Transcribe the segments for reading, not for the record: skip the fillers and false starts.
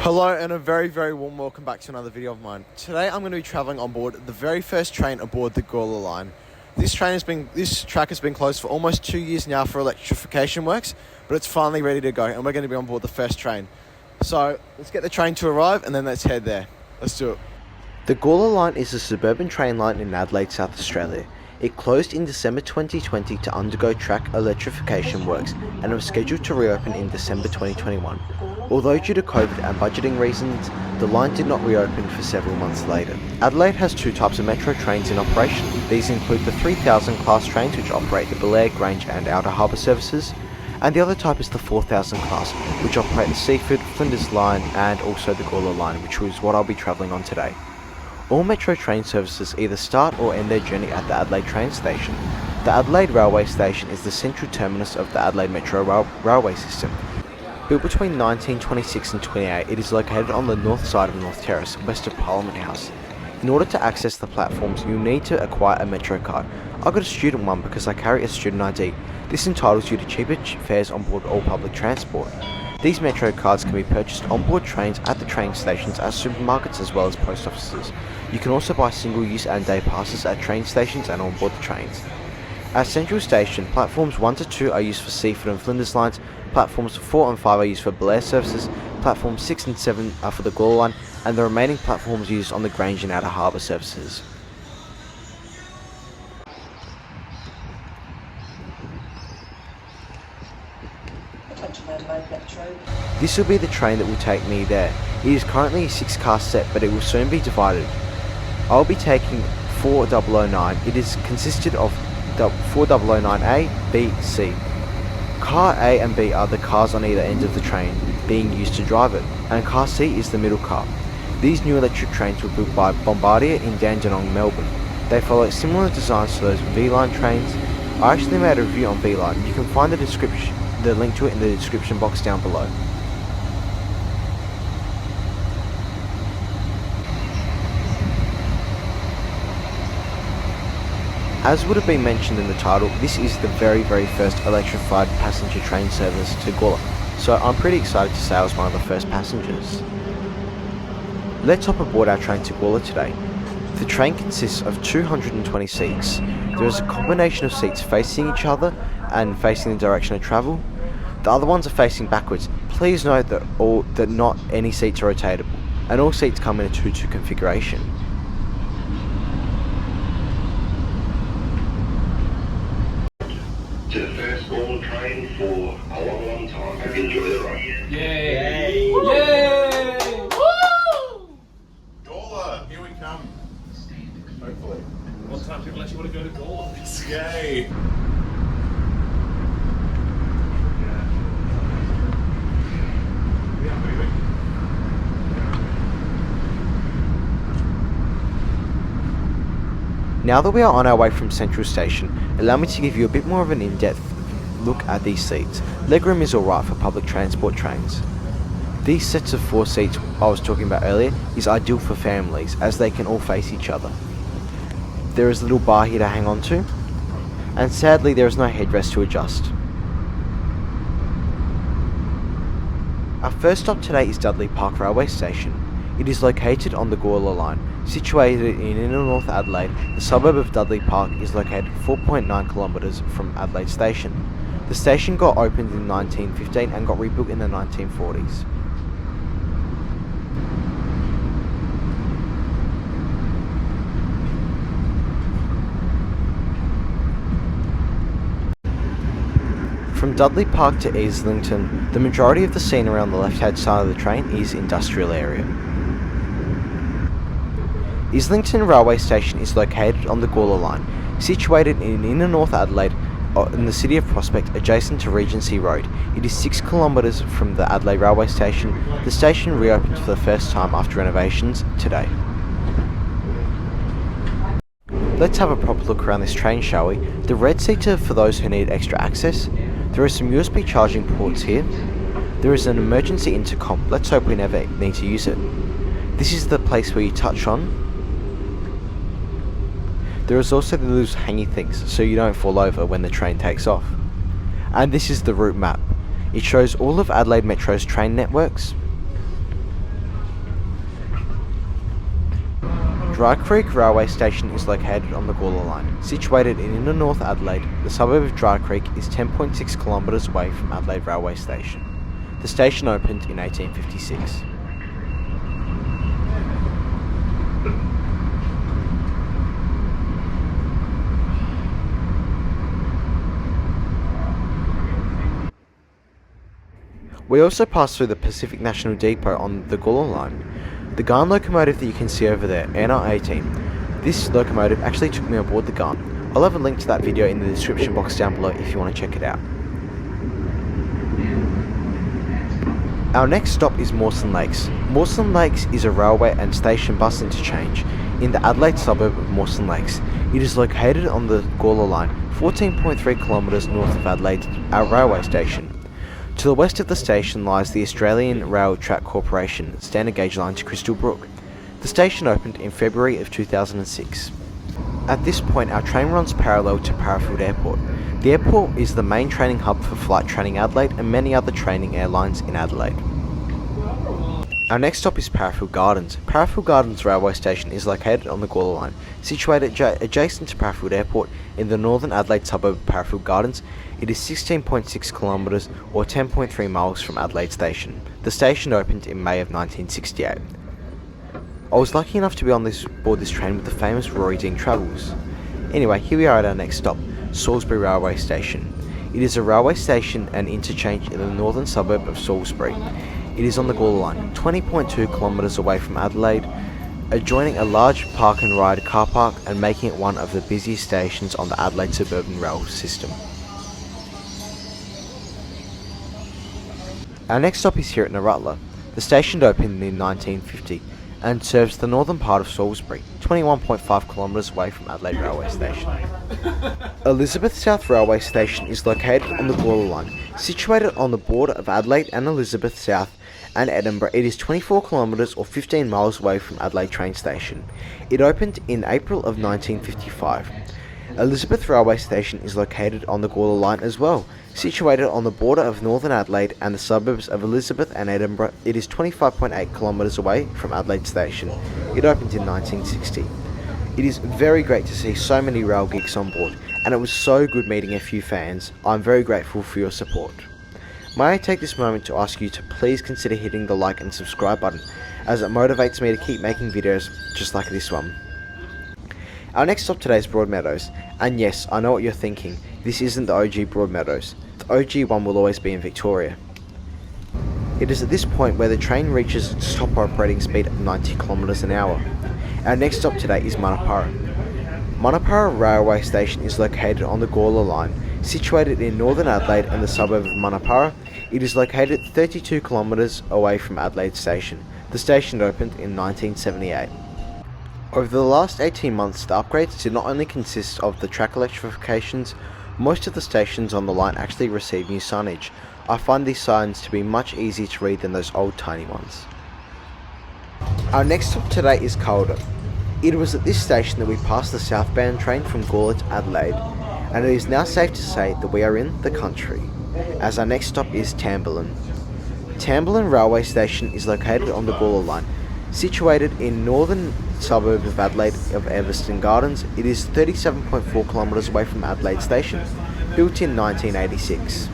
Hello and a very, very warm welcome back to another video of mine. Today I'm going to be travelling on board the very first train aboard the Gawler Line. This track has been closed for almost 2 years now for electrification works, but it's finally ready to go and we're going to be on board the first train. So let's get the train to arrive and then let's head there. Let's do it. The Gawler Line is a suburban train line in Adelaide, South Australia. It closed in December 2020 to undergo track electrification works and was scheduled to reopen in December 2021. Although due to COVID and budgeting reasons, the line did not reopen for several months later. Adelaide has two types of metro trains in operation. These include the 3000 class trains which operate the Blair, Grange and Outer Harbour services, and the other type is the 4000 class which operate the Seaford, Flinders Line and also the Gawler Line, which is what I'll be travelling on today. All metro train services either start or end their journey at the Adelaide train station. The Adelaide railway station is the central terminus of the Adelaide Metro railway system. Built between 1926 and 28, it is located on the north side of North Terrace, west of Parliament House. In order to access the platforms, you'll need to acquire a metro card. I got a student one because I carry a student ID. This entitles you to cheaper fares on board all public transport. These metro cards can be purchased on board trains at the train stations, at supermarkets as well as post offices. You can also buy single-use and day passes at train stations and on board the trains. At Central Station, platforms 1 to 2 are used for Seaford and Flinders lines, platforms 4 and 5 are used for Blair services, platforms 6 and 7 are for the Gawler Line, and the remaining platforms used on the Grange and Outer Harbour services. Adelaide Metro. This will be the train that will take me there. It is currently a 6-car set, but it will soon be divided. I'll be taking 4009. It is consisted of 4009A, B, C. Car A and B are the cars on either end of the train being used to drive it, and Car C is the middle car. These new electric trains were built by Bombardier in Dandenong, Melbourne. They follow similar designs to those V-Line trains. I actually made a review on V-Line. You can find the link to it in the description box down below. As would have been mentioned in the title, this is the very first electrified passenger train service to Gawler, so I'm pretty excited to say I was one of the first passengers. Let's hop aboard our train to Gawler today. The train consists of 220 seats. There is a combination of seats facing each other and facing the direction of travel. The other ones are facing backwards. Please note that not any seats are rotatable, and all seats come in a 2-2 configuration. To the first Gawler train for a long time. Hope you enjoy the ride. Yay! Yay! Woo! Gawler, here we come. Hopefully. What time people actually want to go to Gawler? Yay! Now that we are on our way from Central Station, allow me to give you a bit more of an in-depth look at these seats. Legroom is alright for public transport trains. These sets of 4 seats I was talking about earlier is ideal for families as they can all face each other. There is a little bar here to hang on to, and sadly there is no headrest to adjust. Our first stop today is Dudley Park Railway Station. It is located on the Gawler Line. Situated in inner North Adelaide, the suburb of Dudley Park is located 4.9 kilometres from Adelaide Station. The station got opened in 1915 and got rebuilt in the 1940s. From Dudley Park to Islington, the majority of the scene around the left-hand side of the train is industrial area. Islington Railway Station is located on the Gawler Line, situated in inner North Adelaide in the city of Prospect, adjacent to Regency Road. It is 6 kilometres from the Adelaide Railway Station. The station reopened for the first time after renovations today. Let's have a proper look around this train, shall we? The red seats are for those who need extra access. There are some USB charging ports here. There is an emergency intercom. Let's hope we never need to use it. This is the place where you touch on. There is also the little hangy things so you don't fall over when the train takes off. And this is the route map. It shows all of Adelaide Metro's train networks. Dry Creek Railway Station is located on the Gawler Line. Situated in inner North Adelaide, the suburb of Dry Creek is 10.6 kilometres away from Adelaide Railway Station. The station opened in 1856. We also passed through the Pacific National Depot on the Gawler Line. The Garn locomotive that you can see over there, NR18, this locomotive actually took me aboard the Garn. I'll have a link to that video in the description box down below if you want to check it out. Our next stop is Mawson Lakes. Mawson Lakes is a railway and station bus interchange in the Adelaide suburb of Mawson Lakes. It is located on the Gawler Line, 14.3 kilometres north of Adelaide, our railway station. To the west of the station lies the Australian Rail Track Corporation standard gauge line to Crystal Brook. The station opened in February of 2006. At this point, our train runs parallel to Parafield Airport. The airport is the main training hub for Flight Training Adelaide and many other training airlines in Adelaide. Our next stop is Parafield Gardens. Parafield Gardens railway station is located on the Gawler Line, situated adjacent to Parafield Airport in the northern Adelaide suburb of Parafield Gardens. It is 16.6 kilometres or 10.3 miles from Adelaide Station. The station opened in May of 1968. I was lucky enough to be board this train with the famous Rory Dean Travels. Anyway, here we are at our next stop, Salisbury Railway Station. It is a railway station and interchange in the northern suburb of Salisbury. It is on the Gawler Line, 20.2 kilometres away from Adelaide, adjoining a large park and ride car park and making it one of the busiest stations on the Adelaide Suburban rail system. Our next stop is here at Narutla. The station opened in 1950 and serves the northern part of Salisbury, 21.5 kilometres away from Adelaide Railway Station. Elizabeth South Railway Station is located on the Gawler Line, situated on the border of Adelaide and Elizabeth South and Edinburgh. It is 24 kilometres or 15 miles away from Adelaide train station. It opened in April of 1955. Elizabeth Railway Station is located on the Gawler Line as well. Situated on the border of northern Adelaide and the suburbs of Elizabeth and Edinburgh, it is 25.8 kilometres away from Adelaide Station. It opened in 1960. It is very great to see so many rail geeks on board, and it was so good meeting a few fans. I'm very grateful for your support. May I take this moment to ask you to please consider hitting the like and subscribe button, as it motivates me to keep making videos just like this one. Our next stop today is Broadmeadows, and yes, I know what you're thinking, this isn't the OG Broadmeadows. The OG one will always be in Victoria. It is at this point where the train reaches its top operating speed of 90 kilometres an hour. Our next stop today is Manapara. Manapara Railway Station is located on the Gawler Line, situated in northern Adelaide and the suburb of Manapara. It is located 32 kilometres away from Adelaide Station. The station opened in 1978. Over the last 18 months, the upgrades did not only consist of the track electrifications, most of the stations on the line actually received new signage. I find these signs to be much easier to read than those old tiny ones. Our next stop today is Calder. It was at this station that we passed the southbound train from Gawler to Adelaide, and it is now safe to say that we are in the country, as our next stop is Tamburlaine. Tamburlaine Railway Station is located on the Gawler Line, situated in northern suburb of Adelaide of Everston Gardens. It is 37.4 kilometres away from Adelaide Station, built in 1986.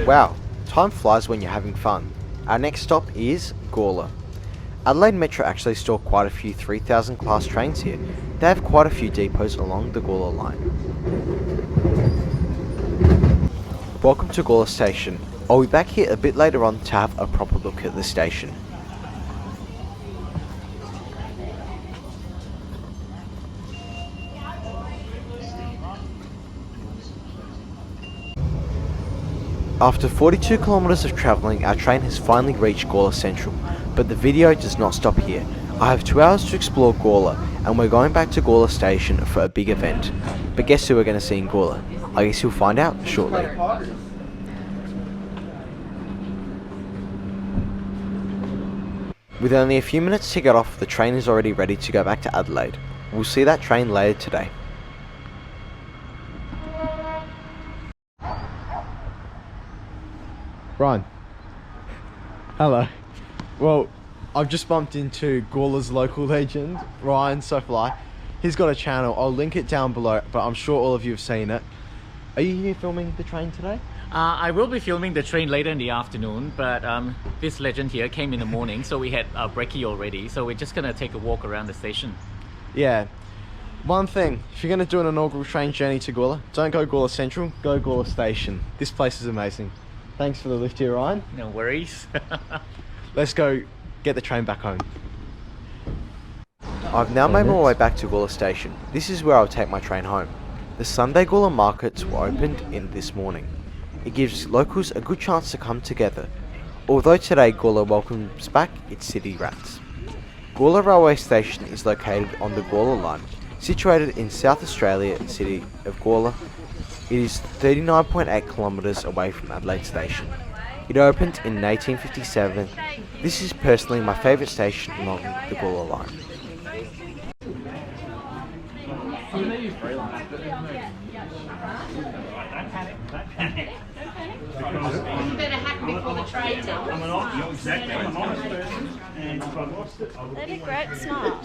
Wow, time flies when you're having fun. Our next stop is Gawler. Adelaide Metro actually store quite a few 3000 class trains here. They have quite a few depots along the Gawler Line. Welcome to Gawler Station. I'll be back here a bit later on to have a proper look at the station. After 42 kilometres of travelling, our train has finally reached Gawler Central, but the video does not stop here. I have 2 hours to explore Gawler, and we're going back to Gawler Station for a big event. But guess who we're going to see in Gawler? I guess you'll find out shortly. With only a few minutes to get off, the train is already ready to go back to Adelaide. We'll see that train later today. Brian. Hello. Well, I've just bumped into Gawler's local legend, Ryan Sofly. He's got a channel, I'll link it down below, but I'm sure all of you have seen it. Are you here filming the train today? I will be filming the train later in the afternoon, but this legend here came in the morning, so we had our brekkie already, so we're just gonna take a walk around the station. Yeah. One thing, if you're going to do an inaugural train journey to Gawler, don't go Gawler Central, go Gawler Station. This place is amazing. Thanks for the lift here, Ryan. No worries. Let's go get the train back home. I've now made my way back to Gawler Station. This is where I'll take my train home. The Sunday Gawler markets were opened in this morning. It gives locals a good chance to come together. Although today Gawler welcomes back its city rats. Gawler Railway Station is located on the Gawler Line. Situated in South Australia city of Gawler, it is 39.8 kilometres away from Adelaide Station. It opened in 1857. This is personally my favourite station along the Gawler Line. You better hack before the train does. I'm an honest, exactly. I'm an honest person, and if I lost it, I would. Let it grow smart.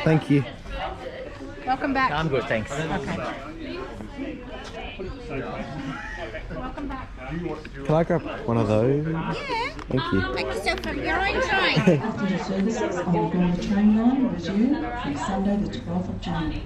Thank you. Welcome back. I'm good, thanks. Welcome back. Can I grab one of those? Yeah. Thank you. Make yourself from your own train. Passenger services on the Gawler train line resume from Sunday the 12th of June.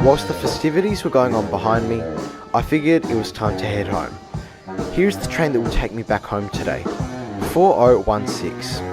Whilst the festivities were going on behind me, I figured it was time to head home. Here's the train that will take me back home today, 4016.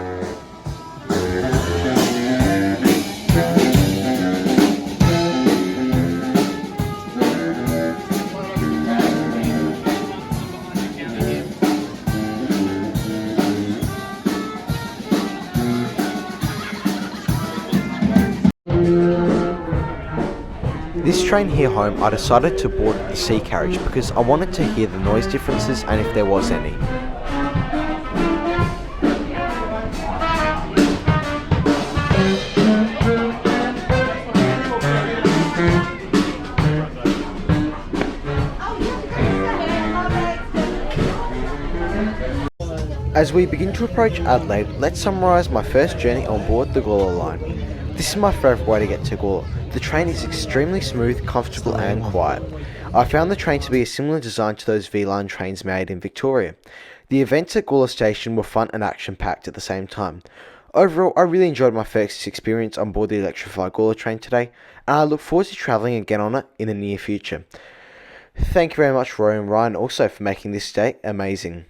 This train here home, I decided to board the sea carriage because I wanted to hear the noise differences and if there was any. As we begin to approach Adelaide, let's summarise my first journey on board the Gawler Line. This is my favourite way to get to Gawler. The train is extremely smooth, comfortable and quiet. I found the train to be a similar design to those V-Line trains made in Victoria. The events at Gawler Station were fun and action-packed at the same time. Overall, I really enjoyed my first experience on board the Electrified Gawler train today, and I look forward to travelling again on it in the near future. Thank you very much, Roy and Ryan, also for making this day amazing.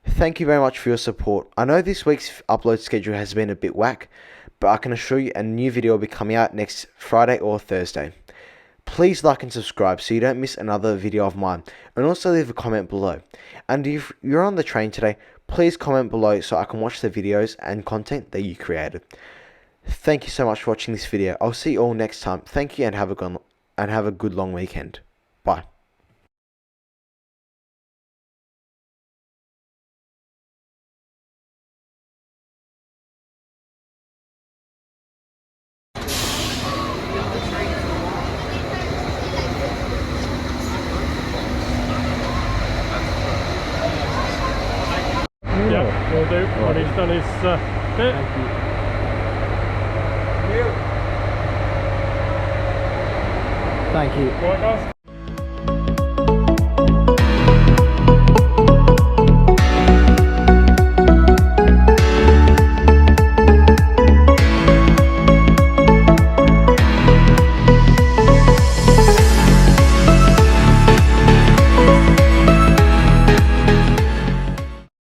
Thank you very much for your support. I know this week's upload schedule has been a bit whack, but I can assure you a new video will be coming out next Friday or Thursday. Please like and subscribe so you don't miss another video of mine, and also leave a comment below. And if you're on the train today, please comment below so I can watch the videos and content that you created. Thank you so much for watching this video. I'll see you all next time. Thank you and have a good long weekend. Bye. Will do. When he's done his bit. Thank you. Right, guys.